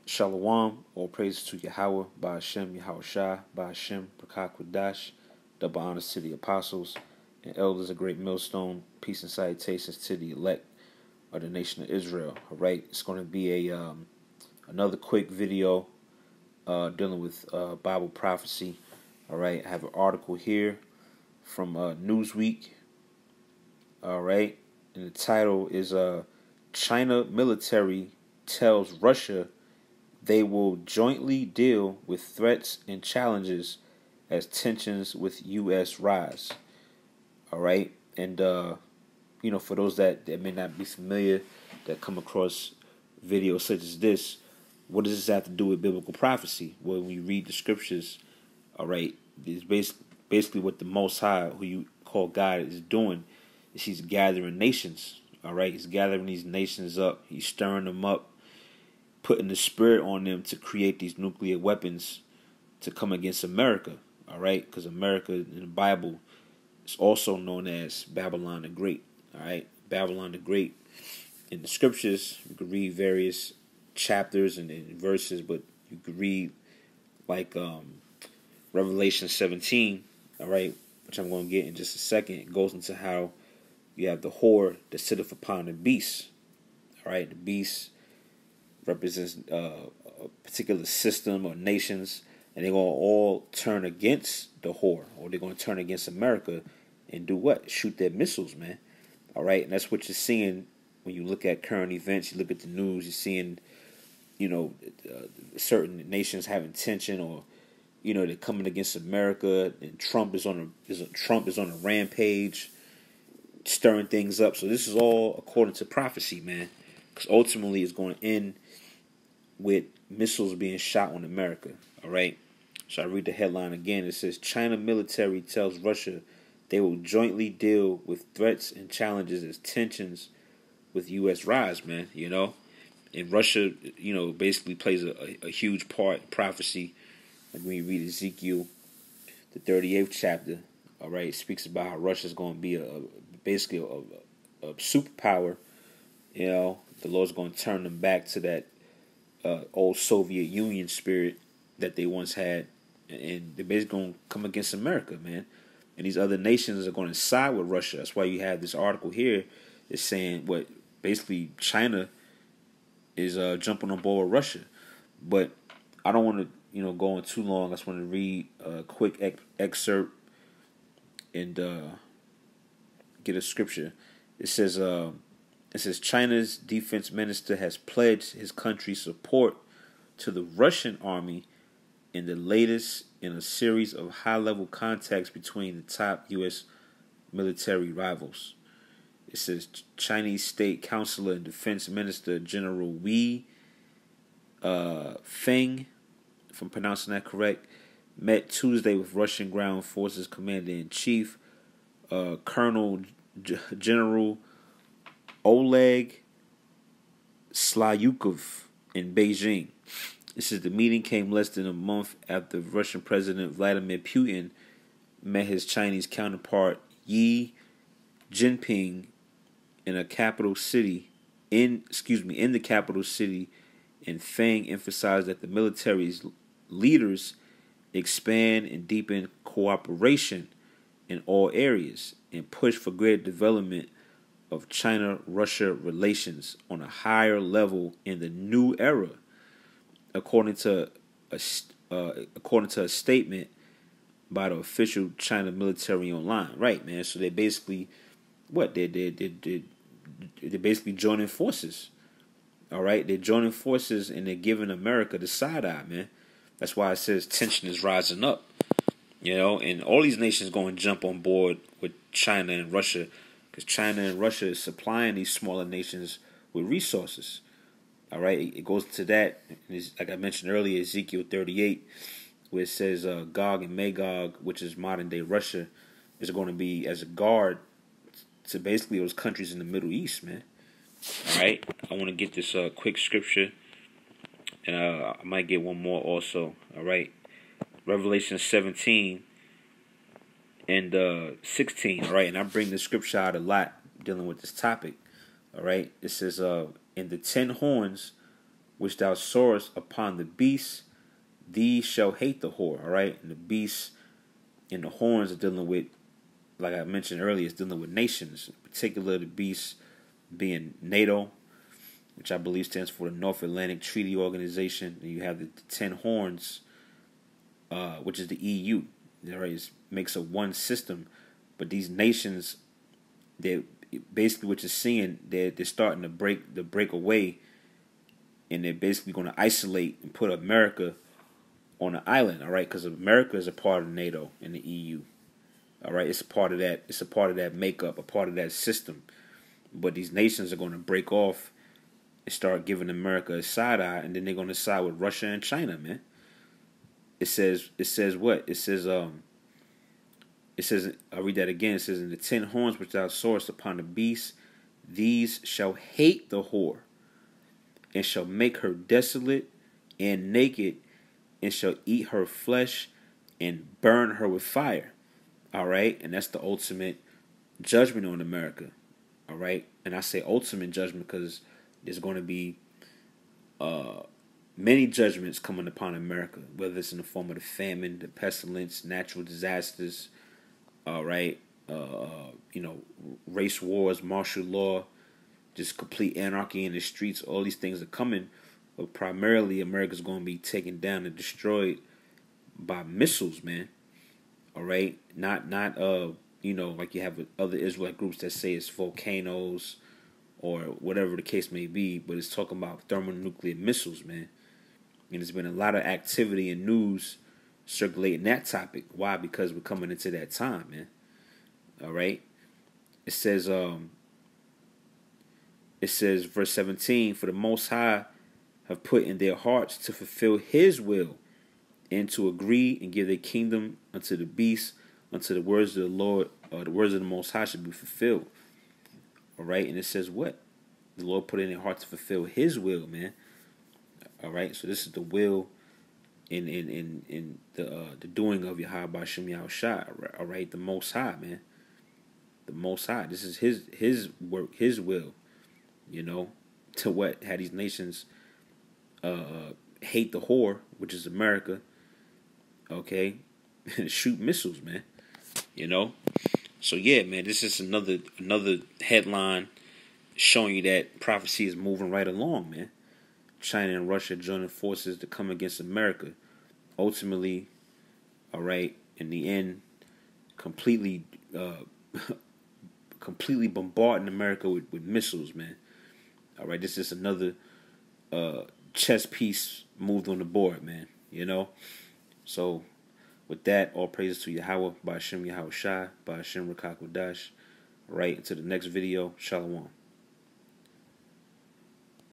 Shalom, all praises to Yahweh, Ba'ashem, Yahweh Shai, Ba'ashem, Brakah Quadash, double honors to the apostles and elders of Great Millstone, peace and salutations to the elect of the nation of Israel. All right, it's going to be a another quick video dealing with Bible prophecy. All right, I have an article here from Newsweek. All right, and the title is China military tells Russia they will jointly deal with threats and challenges as tensions with U.S. rise. All right, and for those that may not be familiar, that come across videos such as this, what does this have to do with biblical prophecy? Well, when you read the scriptures, all right, it's basically what the Most High, who you call God, is doing is He's gathering nations. All right, He's gathering these nations up. He's stirring them up, putting the spirit on them to create these nuclear weapons to come against America. All right, because America in the Bible is also known as Babylon the Great. All right, Babylon the Great. In the scriptures, you could read various chapters and verses, but you could read like Revelation 17. All right, which I'm going to get in just a second. It goes into how you have the whore that sitteth upon the beast. All right, the beast represents a particular system or nations, and they're going to all turn against the whore, or they're going to turn against America and do what? Shoot their missiles, man. All right, and that's what you're seeing when you look at current events. You look at the news, you're seeing, certain nations having tension, or they're coming against America, and Trump is on a rampage, stirring things up. So this is all according to prophecy, man, because ultimately it's going to end with missiles being shot on America. All right, so I read the headline again. It says China military tells Russia they will jointly deal with threats and challenges as tensions with U.S. rise, man. And Russia, basically plays a huge part in prophecy. Like when you read Ezekiel, the 38th chapter, all right, it speaks about how Russia's going to be basically a superpower. The Lord's going to turn them back to that old Soviet Union spirit that they once had, and they're basically going to come against America, man. And these other nations are going to side with Russia. That's why you have this article here. It's saying what basically China is jumping on board with Russia. But I don't want to go on too long. I just want to read a quick excerpt and get a scripture. It says China's defense minister has pledged his country's support to the Russian army in the latest in a series of high-level contacts between the top U.S. military rivals. It says Chinese State Counselor and Defense Minister General Wei Feng, if I'm pronouncing that correct, met Tuesday with Russian Ground Forces Commander-in-Chief Colonel General Oleg Slyukov in Beijing. It says the meeting came less than a month after Russian President Vladimir Putin met his Chinese counterpart Xi Jinping in the capital city. In the capital city, and Feng emphasized that the military's leaders expand and deepen cooperation in all areas and push for greater development of China-Russia relations on a higher level in the new era, according to a statement by the official China military online. Right, man. So they basically they're basically joining forces. All right, they're joining forces and they're giving America the side eye, man. That's why it says tension is rising up. And all these nations going to jump on board with China and Russia, because China and Russia is supplying these smaller nations with resources. All right, it goes to that, like I mentioned earlier, Ezekiel 38, where it says Gog and Magog, which is modern day Russia, is going to be as a guard to basically those countries in the Middle East, man. All right, I want to get this quick scripture, and I might get one more also. All right, Revelation 17 and 16. All right, and I bring the scripture out a lot dealing with this topic. All right, it says, "And the 10 horns which thou sawest upon the beast, these shall hate the whore. All right, and the beast and the horns are dealing with, like I mentioned earlier, it's dealing with nations, in particular the beast being NATO, which I believe stands for the North Atlantic Treaty Organization. And you have the 10 horns, which is the EU. All right, it makes a one system, but these nations, they're basically what you're seeing, they're starting to break away, and they're basically going to isolate and put America on an island. All right, because America is a part of NATO and the EU. All right, it's a part of that. It's a part of that makeup, a part of that system. But these nations are going to break off and start giving America a side eye, and then they're going to side with Russia and China, man. It says what? It says, I'll read that again. It says, in the 10 horns which thou sawest upon the beast, these shall hate the whore, and shall make her desolate and naked, and shall eat her flesh, and burn her with fire. All right, and that's the ultimate judgment on America. All right, and I say ultimate judgment because there's going to be many judgments coming upon America, whether it's in the form of the famine, the pestilence, natural disasters. All right, race wars, martial law, just complete anarchy in the streets. All these things are coming, but primarily America's going to be taken down and destroyed by missiles, man. All right, not like you have with other Israelite groups that say it's volcanoes or whatever the case may be, but it's talking about thermonuclear missiles, man. And there's been a lot of activity and news circulating that topic. Why? Because we're coming into that time, man. All right. It says, verse 17, for the Most High have put in their hearts to fulfill His will, and to agree and give their kingdom unto the beast, unto the words of the Lord, or the words of the Most High should be fulfilled. All right, and it says what? The Lord put in their heart to fulfill His will, man. All right, so this is the will in the doing of Yahweh B'Shem Yahushua. All right, the Most High, man. The Most High. This is His work, His will. To what? Had these nations hate the whore, which is America. Okay, and shoot missiles, man. So yeah, man, this is another headline showing you that prophecy is moving right along, man. China and Russia joining forces to come against America. Ultimately, all right, in the end, completely bombarding America with missiles, man. All right, this is another chess piece moved on the board, man. So with that, all praises to Yahweh, Ba'Shem Yahushua, Ba'Shem Rakakwadash. Right, until the next video, Shalom.